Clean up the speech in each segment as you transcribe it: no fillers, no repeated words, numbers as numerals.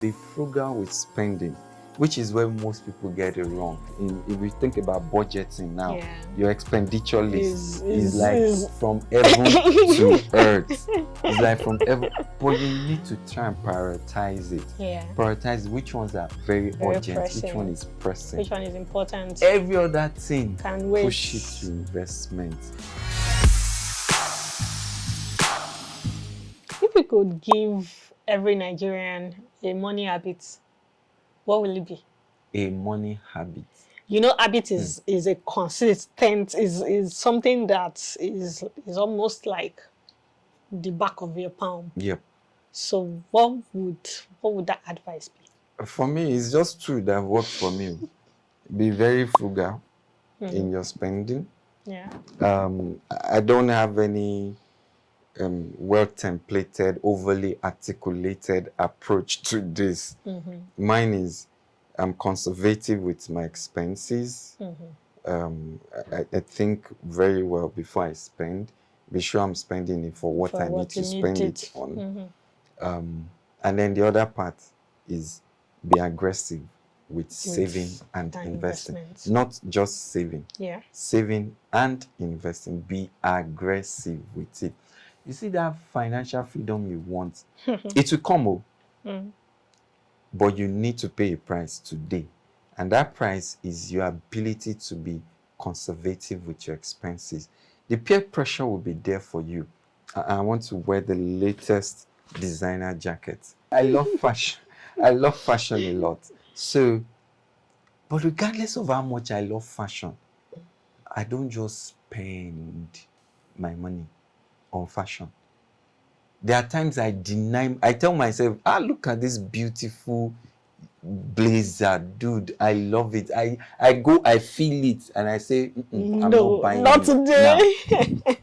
Be frugal with spending, which is where most people get it wrong. If you think about budgeting now, your expenditure list is like from heaven to earth. It's like from heaven, but you need to try and prioritize it. Prioritize which ones are very urgent, pressing. Which one is pressing, which one is important. Every other thing can wait. Push it to investment. If we could give every Nigerian a money habit, what will it be? A money habit. You know, habit is a consistent, is something that is almost like the back of your palm. Yep. So what would that advice be? For me, it's just true that worked for me. Be very frugal in your spending. Yeah. I don't have any well-templated, overly articulated approach to this. Mine is I'm conservative with my expenses. I think very well before I spend. Be sure I'm spending it for what I need to spend it on. And then the other part is be aggressive with saving and investing. Not just saving. Yeah. Saving and investing. Be aggressive with it. You see that financial freedom you want, it will come, but you need to pay a price today. And that price is your ability to be conservative with your expenses. The peer pressure will be there for you. I want to wear the latest designer jacket. I love fashion. I love fashion a lot. So, but regardless of how much I love fashion, I don't just spend my money on fashion. There are times I tell myself, look at this beautiful blazer, dude, I love it. I go, I feel it, and I say, I'm not buying not today. Now.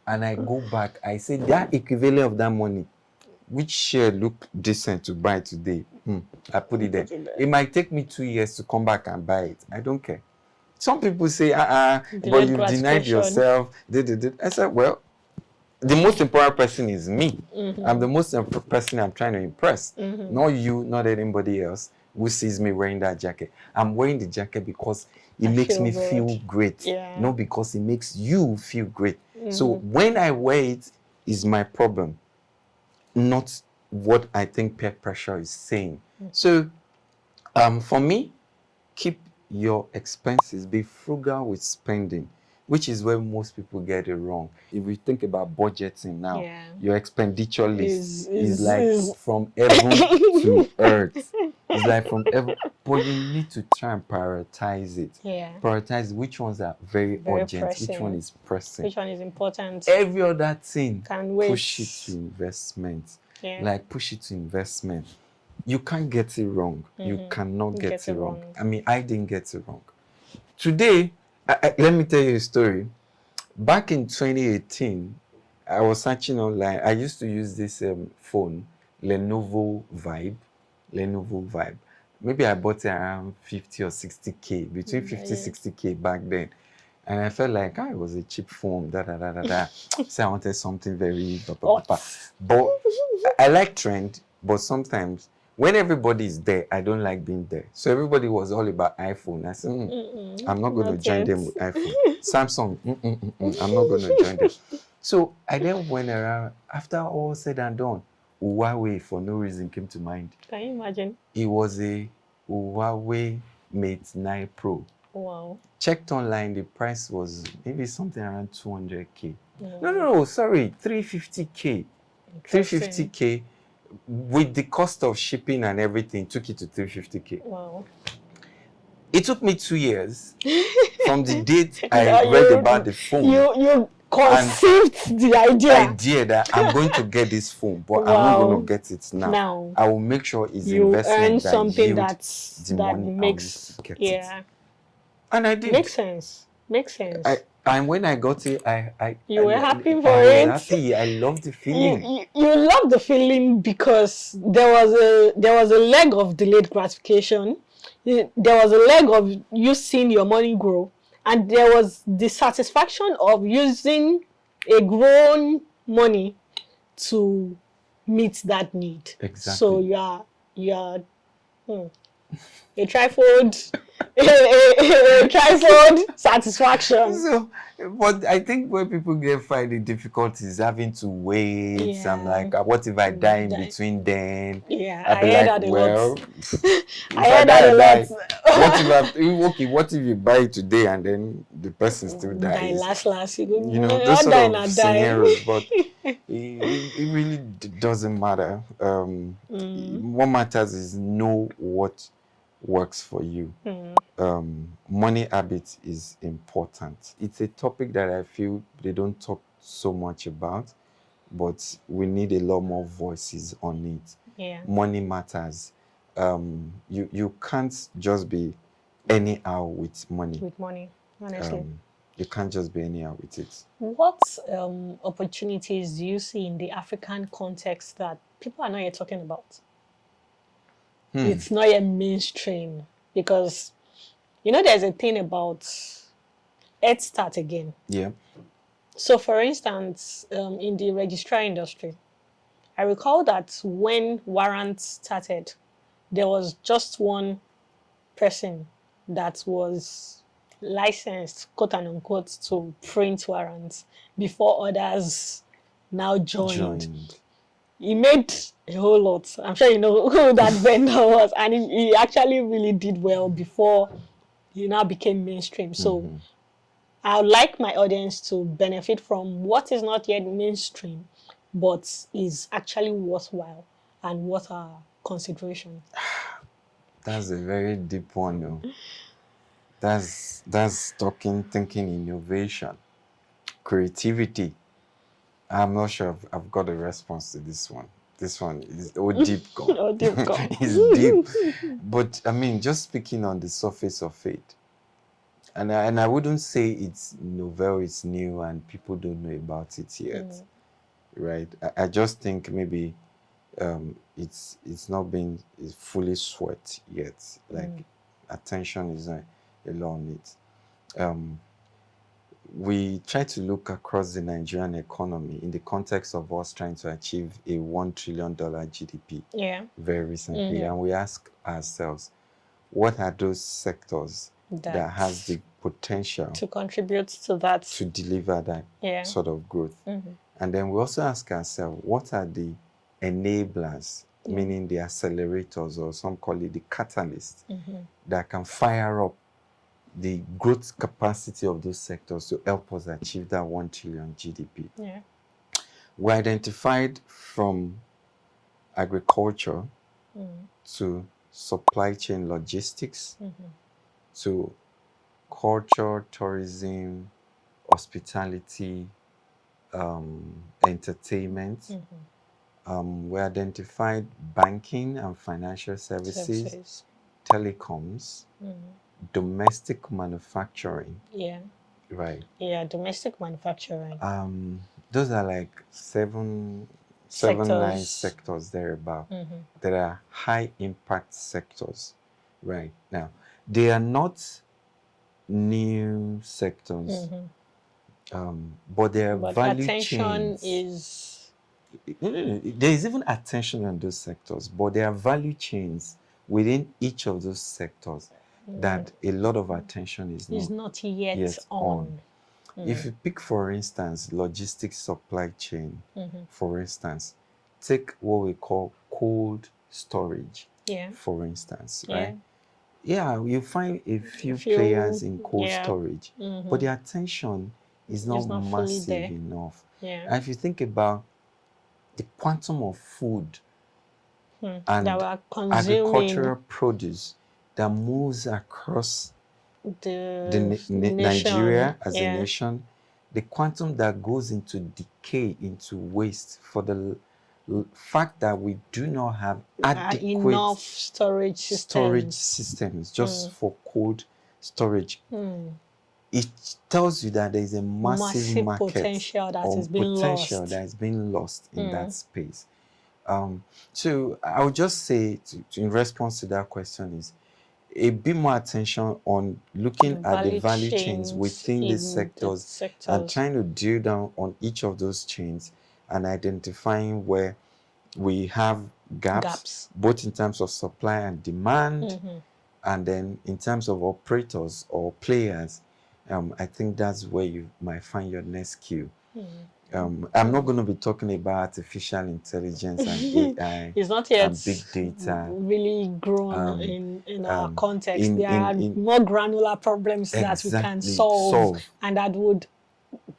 And I go back, I say, that equivalent of that money, which share look decent to buy today, I put it there. It might take me 2 years to come back and buy it. I don't care. Some people say, but you denied yourself. I said, well, the most important person is me. I'm the most important person I'm trying to impress. Not you, not anybody else who sees me wearing that jacket. I'm wearing the jacket because it makes me feel great. Not because it makes you feel great. So when I wear it is my problem, not what I think peer pressure is saying. So for me, keep your expenses, be frugal with spending, which is where most people get it wrong. If we think about budgeting now, your expenditure list is like from heaven to earth. It's like from heaven, but you need to try and prioritize it. Prioritize which ones are very urgent, pressing. Which one is pressing, which one is important. Every other thing can wait. Push it to investment. Like push it to investment. You can't get it wrong. You cannot get it wrong. I mean, I didn't get it wrong. Today, let me tell you a story. Back in 2018, I was searching online. I used to use this phone, Lenovo Vibe. Maybe I bought it around 50 or 60K, between 50 60K back then. And I felt like, it was a cheap phone, So I wanted something very... But I like trend, but sometimes when everybody is there, I don't like being there. So everybody was all about iPhone. I said, I'm not going to join them with iPhone. Samsung, I'm not going to join them. So I then went around. After all said and done, Huawei for no reason came to mind. Can you imagine? It was a Huawei Mate 9 Pro. Wow. Checked online, the price was maybe something around 200K. No, sorry, 350K. 350K. With the cost of shipping and everything, took it to 350K. Wow. It took me 2 years from the date I read about the phone. You conceived the idea that I'm going to get this phone, but I'm not going to get it now. I will make sure it's investment earn something that makes it. And I did. Makes sense. And when I got it, you were happy for it. Happy. I loved the feeling. You loved the feeling because there was a leg of delayed gratification. There was a leg of you seeing your money grow, and there was the satisfaction of using a grown money to meet that need. Exactly. So you are you're a trifold, a trifold satisfaction. So, but I think where people get find it difficult is having to wait. I'm Yeah. like, what if I die in Die. between then? Yeah, I'll I be hear like, that a well, lot. I if I hear die, that I a die. What if lot. okay, what if you buy it today and then the person still Die dies? last. You You know, go, those not sort die, of not die. scenarios, but it really doesn't matter. What matters is know what works for you. Money habits is important. It's a topic that I feel they don't talk so much about, but we need a lot more voices on it. Yeah. Money matters. You can't just be anyhow with money. With money, honestly. You can't just be anyhow with it. What opportunities do you see in the African context that people are not yet talking about? It's not yet mainstream because there's a thing about Head Start again. Yeah. So, for instance, in the registrar industry, I recall that when Warrant started, there was just one person that was licensed, quote and unquote, to print warrants before others now joined. He made a whole lot. I'm sure you know who that vendor was, and he actually really did well before he now became mainstream. So I would like my audience to benefit from what is not yet mainstream, but is actually worthwhile and worth our consideration. That's a very deep one, though. That's thinking innovation, creativity. I'm not sure I've got a response to this one. This one is deep gone. Oh, deep gone. It's deep. But I mean, just speaking on the surface of it, and I wouldn't say it's novel, it's new, and people don't know about it yet, right? I just think maybe it's not been fully sweat yet. Like attention is not a lot on it. We try to look across the Nigerian economy in the context of us trying to achieve a $1 trillion GDP very recently. And we ask ourselves, what are those sectors that has the potential to contribute to that, to deliver that sort of growth? And then we also ask ourselves, what are the enablers, meaning the accelerators, or some call it the catalysts, that can fire up the growth capacity of those sectors to help us achieve that 1 trillion GDP. We identified from agriculture to supply chain logistics to culture, tourism, hospitality, entertainment. We identified banking and financial services. Telecoms, domestic manufacturing. Right. Yeah, domestic manufacturing. Those are like seven, 9 sectors thereabout that are high impact sectors. Right. Now, they are not new sectors, but their value chains is. There is even attention on those sectors, but there are value chains within each of those sectors that a lot of attention is not yet on. If you pick, for instance, logistics supply chain, for instance, take what we call cold storage, for instance, right? Yeah, you find a few players in cold storage, but the attention is not massive enough. And if you think about the quantum of food and agricultural produce that moves across Nigeria as a nation, the quantum that goes into decay, into waste, for the fact that we do not have adequate enough storage systems just for cold storage. It tells you that there is a massive market potential that is being lost in that space. So I would just say, in response to that question, is a bit more attention on looking at the value chains within these sectors and trying to drill down on each of those chains and identifying where we have gaps, both in terms of supply and demand, and then in terms of operators or players. I think that's where you might find your next skill. I'm not going to be talking about artificial intelligence and AI it's not yet and big data. really grown in our context. There are more granular problems that we can solve and that would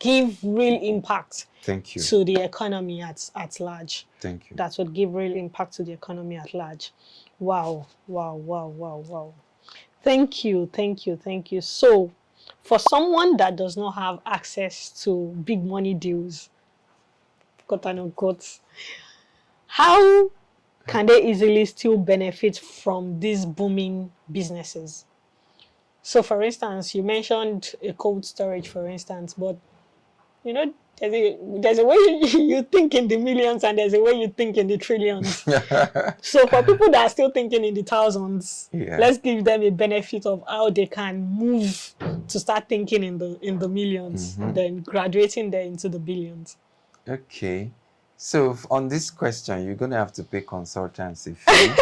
give real impact to the economy at large. Thank you. That would give real impact to the economy at large. Wow, wow, wow, wow, wow. Thank you, thank you, thank you. So, for someone that does not have access to big money deals, quote unquote, how can they easily still benefit from these booming businesses? So, for instance, you mentioned a cold storage, for instance, but you know, there's a way you think in the millions and there's a way you think in the trillions. So for people that are still thinking in the thousands, let's give them a benefit of how they can move to start thinking in the millions, then graduating there into the billions. Okay. So on this question, you're going to have to pay consultancy fee.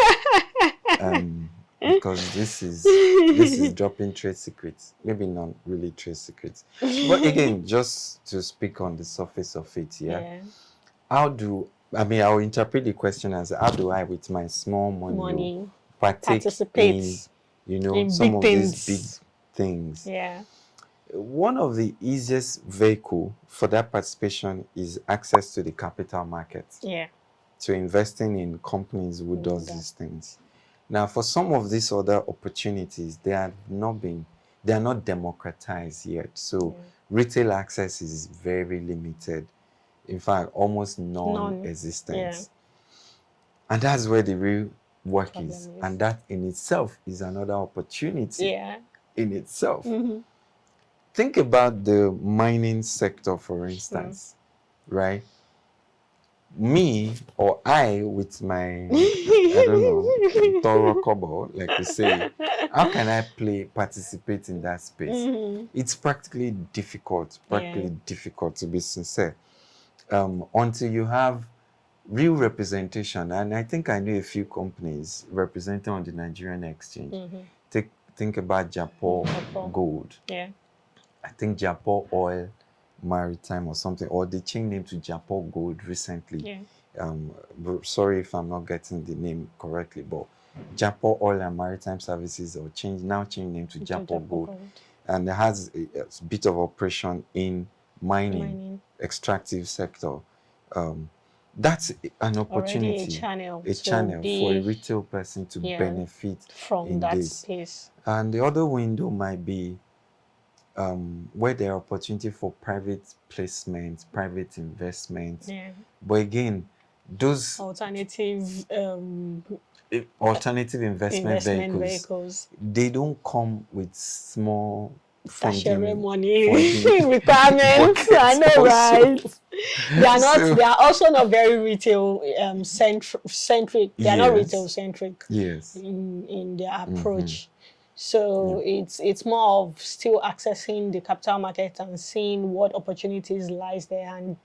Because this is dropping trade secrets. Maybe not really trade secrets. But again, just to speak on the surface of it, I'll interpret the question as how do I, with my small money participate in some of these big things. Yeah. One of the easiest vehicle for that participation is access to the capital market. Yeah. So investing in companies who does these things. Now, for some of these other opportunities, they are not democratized yet. So retail access is very limited. In fact, almost non-existent. Yeah. And that's where the real work is. And that in itself is another opportunity in itself. Think about the mining sector, for instance, right? Me or I with my, I don't know, thorough cover, like we say, how can I participate in that space? It's practically difficult to be sincere. Until you have real representation, and I think I know a few companies represented on the Nigerian exchange. Think about Japo Gold. Yeah. I think Japo Oil Maritime or something, or they changed name to Japo Gold recently. Sorry if I'm not getting the name correctly, but Japo Oil and Maritime Services changed name to Japo Gold. And it has a bit of operation in mining. Extractive sector. That's an opportunity, a channel for a retail person to benefit from that space. And the other window might be where there are opportunity for private placement, private investment. Yeah. But again, those alternative investment vehicles, they don't come with small funding money requirements. I know, right? They are not. They are also not very retail centric. They are not retail centric. Yes. In their approach. So it's more of still accessing the capital market and seeing what opportunities lies there, and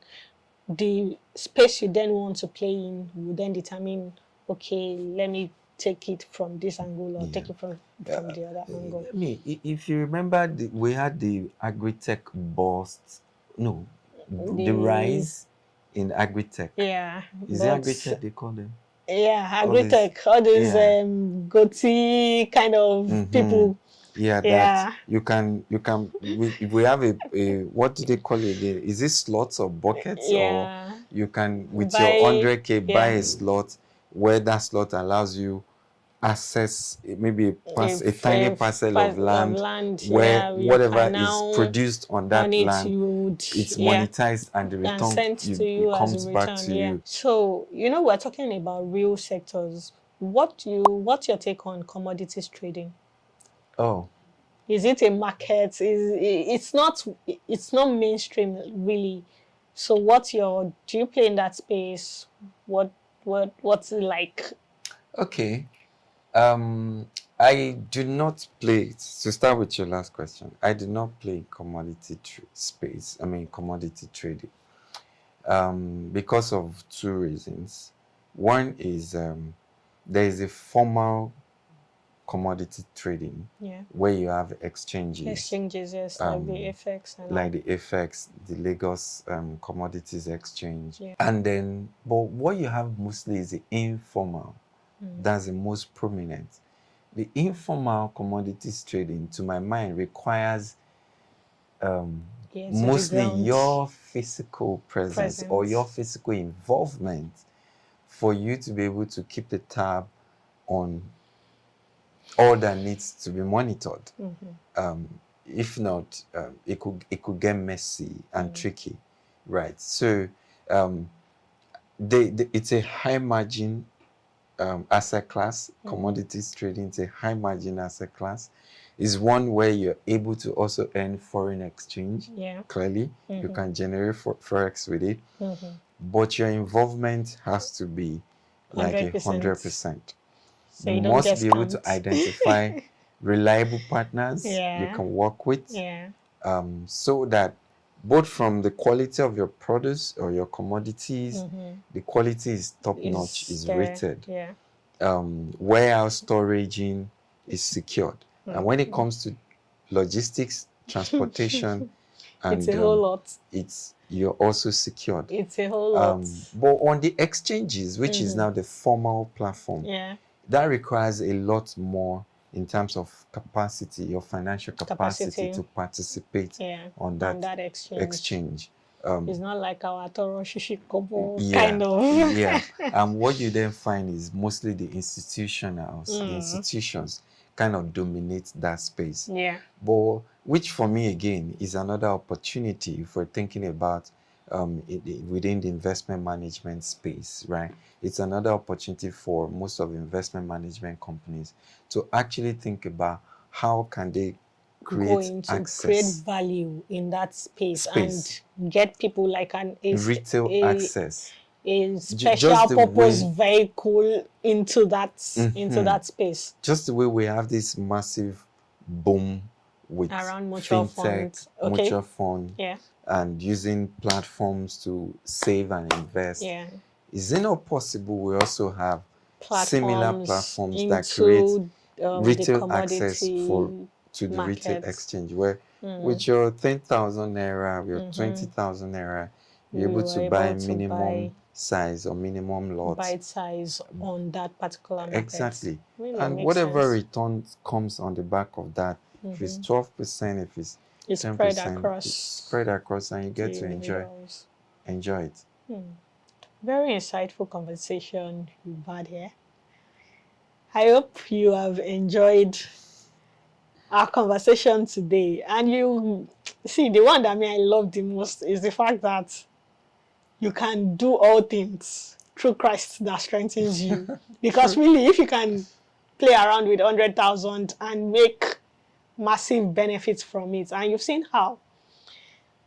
the space you then want to play in will then determine, okay, let me take it from this angle or take it from the other angle. If you remember, we had the agri-tech burst, the rise in agri-tech. Yeah. Is it agri-tech they call them? Yeah, agri-tech, all these goatee kind of people. Yeah, that you can. We have a what do they call it again? Is it slots or buckets? Or you can with your 100K buy a slot where that slot allows you access maybe a tiny parcel of land where whatever is produced on that land, it's monetized and the return comes back to you. So we're talking about real sectors. What's your take on commodities trading? Oh, is it a market? It's not mainstream really. So do you play in that space? What's it like? Okay. I do not play, to start with your last question, I do not play commodity commodity trading. Because of two reasons. One is there is a formal commodity trading where you have exchanges. Exchanges, yes, like the FX and like the FX, the Lagos Commodities Exchange. And then, but what you have mostly is the informal. That's the most prominent. The informal commodities trading, to my mind, requires mostly your physical presence or your physical involvement for you to be able to keep the tab on all that needs to be monitored. If not, it could get messy and tricky, right? So it's a high margin asset class. Commodities trading is a high margin asset class. Is one where you're able to also earn foreign exchange. Clearly, you can generate forex with it, but your involvement has to be like 100%. So you must be able to identify reliable partners you can work with, so that both from the quality of your produce or your commodities, the quality is top notch, is rated. Warehouse storaging is secured. And when it comes to logistics, transportation, and it's a whole lot. You're also secured. It's a whole lot. But on the exchanges, which is now the formal platform, that requires a lot more in terms of capacity, your financial capacity to participate on that exchange. It's not like our Toro Shishi Kobo kind of. And what you then find is mostly the institutions kind of dominate that space. But which for me again is another opportunity if we're thinking about within the investment management space, right? It's another opportunity for most of the investment management companies to actually think about how can they create value in that space and get people like retail access, a special purpose vehicle into that space. Just the way we have this massive boom with around mutual fintech, mutual fund, and using platforms to save and invest. Is it not possible we also have similar platforms that create retail access to the retail exchange, where with your 10,000 naira, your 20,000 naira, you're able to buy minimum size or minimum lot. Bite size on that particular market. Exactly. And whatever return comes on the back of that, if it's 12%, if it's 10%, it's spread across and you get to enjoy it. Very insightful conversation you've had here. I hope you have enjoyed our conversation today. And you see, the one that I love the most is the fact that you can do all things through Christ that strengthens you. Because really, if you can play around with 100,000 and make massive benefits from it, and you've seen how.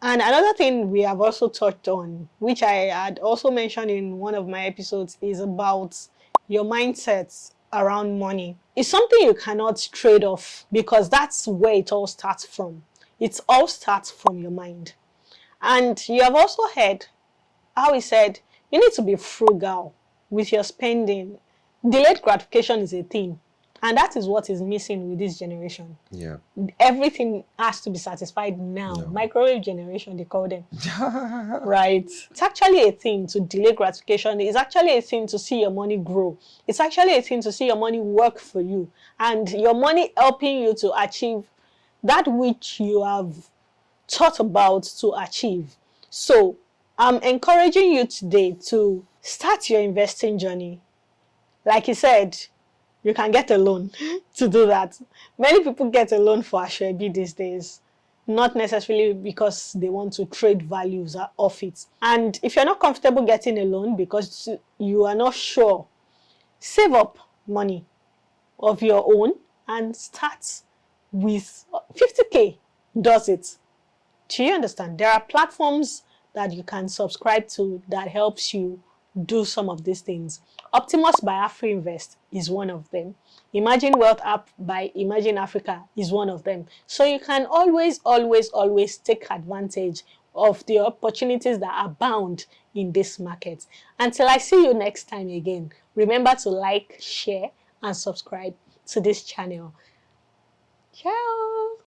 And another thing we have also touched on, which I had also mentioned in one of my episodes, is about your mindsets around money. It's something you cannot trade off because that's where it all starts from. It all starts from your mind. And you have also heard how he said you need to be frugal with your spending. Delayed gratification is a thing. And that is what is missing with this generation. Everything has to be satisfied now. Microwave generation, they call them. Right? It's actually a thing to delay gratification. It's actually a thing to see your money grow. It's actually a thing to see your money work for you. And your money helping you to achieve that which you have thought about to achieve. So, I'm encouraging you today to start your investing journey. Like he said, you can get a loan to do that. Many people get a loan for Ashwebi these days, not necessarily because they want to trade values off it. And if you're not comfortable getting a loan because you are not sure, save up money of your own and start with 50K does it. Do you understand? There are platforms that you can subscribe to that helps you do some of these things. Optimus by AfriInvest is one of them. Imagine Wealth app by Imagine Africa is one of them. So you can always take advantage of the opportunities that abound in this market. Until I see you next time again, remember to like, share, and subscribe to this channel. Ciao.